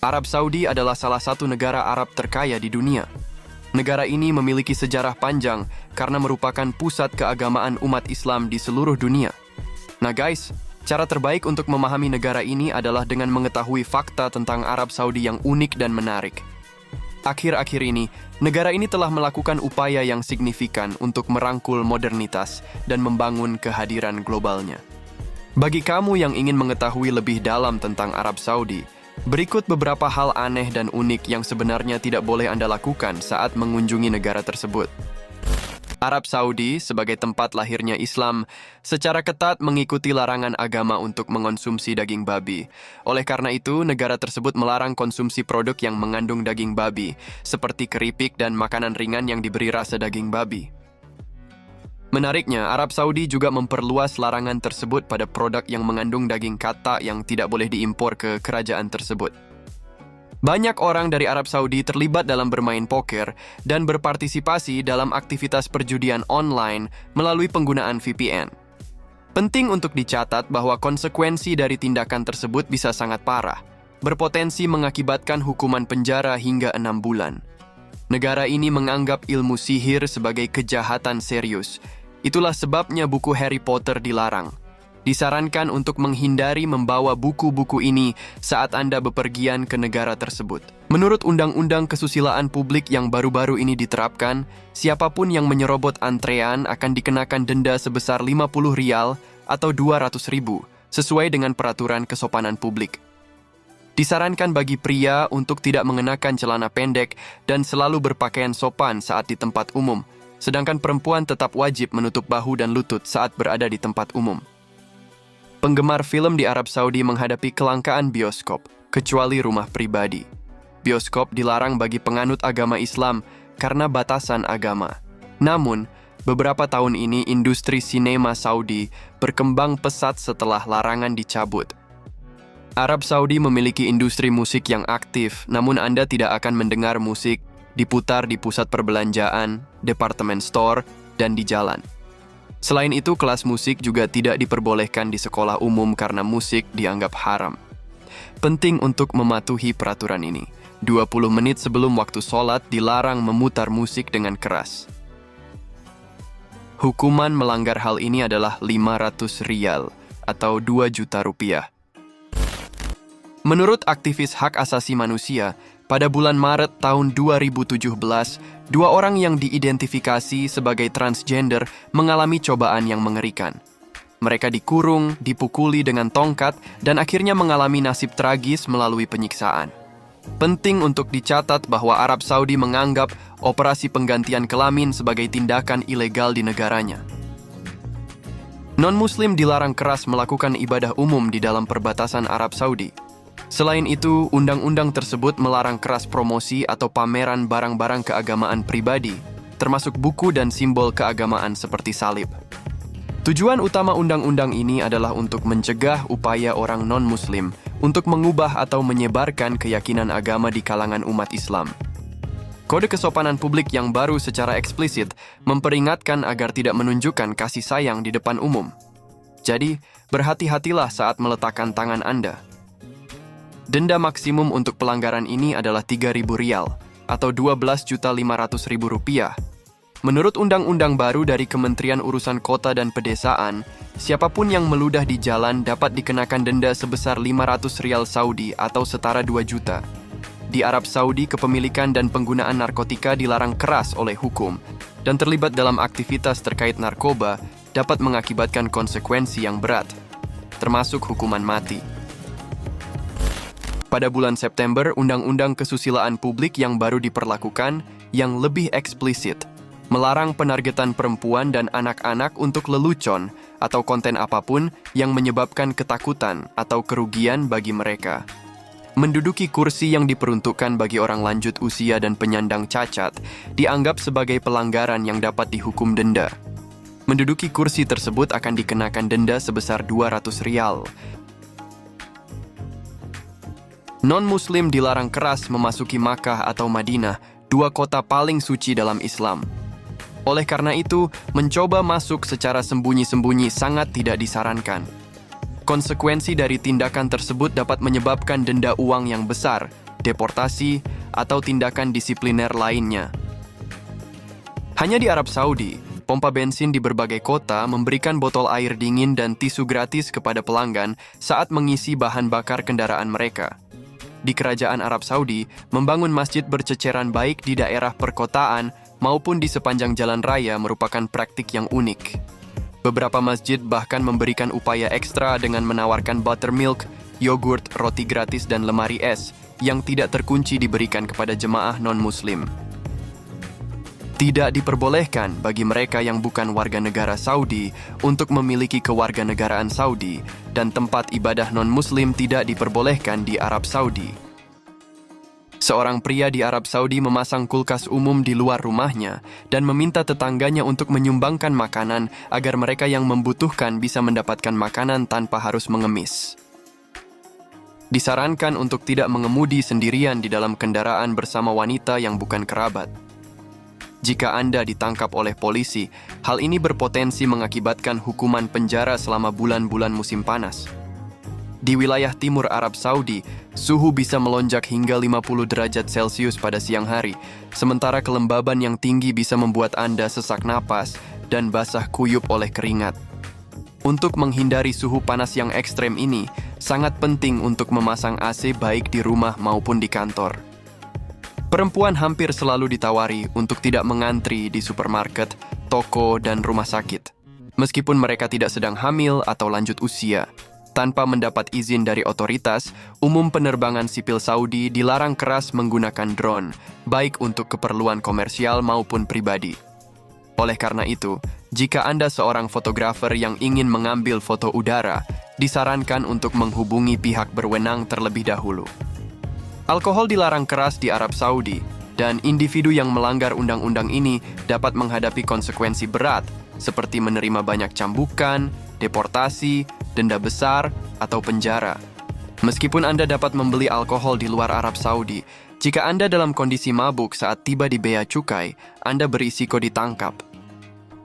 Arab Saudi adalah salah satu negara Arab terkaya di dunia. Negara ini memiliki sejarah panjang karena merupakan pusat keagamaan umat Islam di seluruh dunia. Nah guys, cara terbaik untuk memahami negara ini adalah dengan mengetahui fakta tentang Arab Saudi yang unik dan menarik. Akhir-akhir ini, negara ini telah melakukan upaya yang signifikan untuk merangkul modernitas dan membangun kehadiran globalnya. Bagi kamu yang ingin mengetahui lebih dalam tentang Arab Saudi, berikut beberapa hal aneh dan unik yang sebenarnya tidak boleh Anda lakukan saat mengunjungi negara tersebut. Arab Saudi, sebagai tempat lahirnya Islam, secara ketat mengikuti larangan agama untuk mengonsumsi daging babi. Oleh karena itu, negara tersebut melarang konsumsi produk yang mengandung daging babi, seperti keripik dan makanan ringan yang diberi rasa daging babi. Menariknya, Arab Saudi juga memperluas larangan tersebut pada produk yang mengandung daging kata yang tidak boleh diimpor ke kerajaan tersebut. Banyak orang dari Arab Saudi terlibat dalam bermain poker dan berpartisipasi dalam aktivitas perjudian online melalui penggunaan VPN. Penting untuk dicatat bahwa konsekuensi dari tindakan tersebut bisa sangat parah, berpotensi mengakibatkan hukuman penjara hingga 6 bulan. Negara ini menganggap ilmu sihir sebagai kejahatan serius. Itulah sebabnya buku Harry Potter dilarang. Disarankan untuk menghindari membawa buku-buku ini saat Anda bepergian ke negara tersebut. Menurut Undang-Undang Kesusilaan Publik yang baru-baru ini diterapkan, siapapun yang menyerobot antrean akan dikenakan denda sebesar 50 rial atau 200 ribu, sesuai dengan peraturan kesopanan publik. Disarankan bagi pria untuk tidak mengenakan celana pendek dan selalu berpakaian sopan saat di tempat umum, sedangkan perempuan tetap wajib menutup bahu dan lutut saat berada di tempat umum. Penggemar film di Arab Saudi menghadapi kelangkaan bioskop, kecuali rumah pribadi. Bioskop dilarang bagi penganut agama Islam karena batasan agama. Namun, beberapa tahun ini industri sinema Saudi berkembang pesat setelah larangan dicabut. Arab Saudi memiliki industri musik yang aktif, namun Anda tidak akan mendengar musik diputar di pusat perbelanjaan, departemen store, dan di jalan. Selain itu, kelas musik juga tidak diperbolehkan di sekolah umum karena musik dianggap haram. Penting untuk mematuhi peraturan ini. 20 menit sebelum waktu sholat dilarang memutar musik dengan keras. Hukuman melanggar hal ini adalah 500 rial atau 2 juta rupiah. Menurut aktivis hak asasi manusia, pada bulan Maret tahun 2017, 2 orang yang diidentifikasi sebagai transgender mengalami cobaan yang mengerikan. Mereka dikurung, dipukuli dengan tongkat, dan akhirnya mengalami nasib tragis melalui penyiksaan. Penting untuk dicatat bahwa Arab Saudi menganggap operasi penggantian kelamin sebagai tindakan ilegal di negaranya. Non-Muslim dilarang keras melakukan ibadah umum di dalam perbatasan Arab Saudi. Selain itu, undang-undang tersebut melarang keras promosi atau pameran barang-barang keagamaan pribadi, termasuk buku dan simbol keagamaan seperti salib. Tujuan utama undang-undang ini adalah untuk mencegah upaya orang non-Muslim untuk mengubah atau menyebarkan keyakinan agama di kalangan umat Islam. Kode kesopanan publik yang baru secara eksplisit memperingatkan agar tidak menunjukkan kasih sayang di depan umum. Jadi, berhati-hatilah saat meletakkan tangan Anda. Denda maksimum untuk pelanggaran ini adalah 3.000 rial atau 12.500.000 rupiah. Menurut undang-undang baru dari Kementerian Urusan Kota dan Pedesaan, siapapun yang meludah di jalan dapat dikenakan denda sebesar 500 rial Saudi atau setara 2 juta. Di Arab Saudi, kepemilikan dan penggunaan narkotika dilarang keras oleh hukum, dan terlibat dalam aktivitas terkait narkoba dapat mengakibatkan konsekuensi yang berat, termasuk hukuman mati. Pada bulan September, Undang-Undang Kesusilaan Publik yang baru diperlakukan, yang lebih eksplisit, melarang penargetan perempuan dan anak-anak untuk lelucon atau konten apapun yang menyebabkan ketakutan atau kerugian bagi mereka. Menduduki kursi yang diperuntukkan bagi orang lanjut usia dan penyandang cacat dianggap sebagai pelanggaran yang dapat dihukum denda. Menduduki kursi tersebut akan dikenakan denda sebesar 200 rial. Non-Muslim dilarang keras memasuki Makkah atau Madinah, 2 kota paling suci dalam Islam. Oleh karena itu, mencoba masuk secara sembunyi-sembunyi sangat tidak disarankan. Konsekuensi dari tindakan tersebut dapat menyebabkan denda uang yang besar, deportasi, atau tindakan disipliner lainnya. Hanya di Arab Saudi, pompa bensin di berbagai kota memberikan botol air dingin dan tisu gratis kepada pelanggan saat mengisi bahan bakar kendaraan mereka. Di Kerajaan Arab Saudi, membangun masjid berceceran baik di daerah perkotaan maupun di sepanjang jalan raya merupakan praktik yang unik. Beberapa masjid bahkan memberikan upaya ekstra dengan menawarkan buttermilk, yogurt, roti gratis, dan lemari es yang tidak terkunci diberikan kepada jemaah non-muslim. Tidak diperbolehkan bagi mereka yang bukan warga negara Saudi untuk memiliki kewarganegaraan Saudi, dan tempat ibadah non-muslim tidak diperbolehkan di Arab Saudi. Seorang pria di Arab Saudi memasang kulkas umum di luar rumahnya dan meminta tetangganya untuk menyumbangkan makanan agar mereka yang membutuhkan bisa mendapatkan makanan tanpa harus mengemis. Disarankan untuk tidak mengemudi sendirian di dalam kendaraan bersama wanita yang bukan kerabat. Jika Anda ditangkap oleh polisi, hal ini berpotensi mengakibatkan hukuman penjara selama bulan-bulan musim panas. Di wilayah timur Arab Saudi, suhu bisa melonjak hingga 50 derajat Celcius pada siang hari, sementara kelembaban yang tinggi bisa membuat Anda sesak napas dan basah kuyup oleh keringat. Untuk menghindari suhu panas yang ekstrem ini, sangat penting untuk memasang AC baik di rumah maupun di kantor. Perempuan hampir selalu ditawari untuk tidak mengantri di supermarket, toko, dan rumah sakit, meskipun mereka tidak sedang hamil atau lanjut usia. Tanpa mendapat izin dari otoritas, umum penerbangan sipil Saudi dilarang keras menggunakan drone, baik untuk keperluan komersial maupun pribadi. Oleh karena itu, jika Anda seorang fotografer yang ingin mengambil foto udara, disarankan untuk menghubungi pihak berwenang terlebih dahulu. Alkohol dilarang keras di Arab Saudi, dan individu yang melanggar undang-undang ini dapat menghadapi konsekuensi berat, seperti menerima banyak cambukan, deportasi, denda besar, atau penjara. Meskipun Anda dapat membeli alkohol di luar Arab Saudi, jika Anda dalam kondisi mabuk saat tiba di bea cukai, Anda berisiko ditangkap.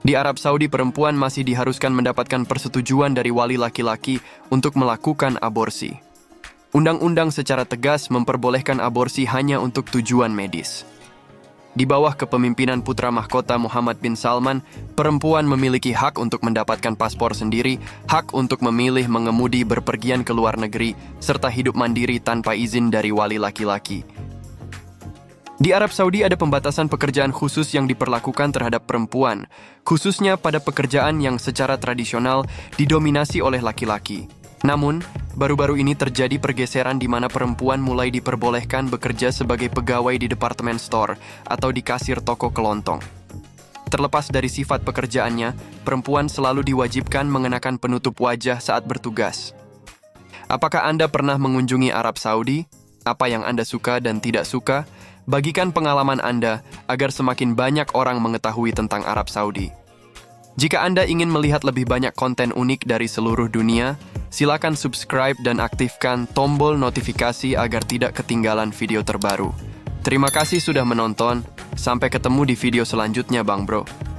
Di Arab Saudi, perempuan masih diharuskan mendapatkan persetujuan dari wali laki-laki untuk melakukan aborsi. Undang-undang secara tegas memperbolehkan aborsi hanya untuk tujuan medis. Di bawah kepemimpinan putra mahkota Muhammad bin Salman, perempuan memiliki hak untuk mendapatkan paspor sendiri, hak untuk memilih mengemudi berpergian ke luar negeri, serta hidup mandiri tanpa izin dari wali laki-laki. Di Arab Saudi ada pembatasan pekerjaan khusus yang diperlakukan terhadap perempuan, khususnya pada pekerjaan yang secara tradisional didominasi oleh laki-laki. Namun, baru-baru ini terjadi pergeseran di mana perempuan mulai diperbolehkan bekerja sebagai pegawai di departemen store atau di kasir toko kelontong. Terlepas dari sifat pekerjaannya, perempuan selalu diwajibkan mengenakan penutup wajah saat bertugas. Apakah Anda pernah mengunjungi Arab Saudi? Apa yang Anda suka dan tidak suka? Bagikan pengalaman Anda agar semakin banyak orang mengetahui tentang Arab Saudi. Jika Anda ingin melihat lebih banyak konten unik dari seluruh dunia, silakan subscribe dan aktifkan tombol notifikasi agar tidak ketinggalan video terbaru. Terima kasih sudah menonton. Sampai ketemu di video selanjutnya, Bang Bro.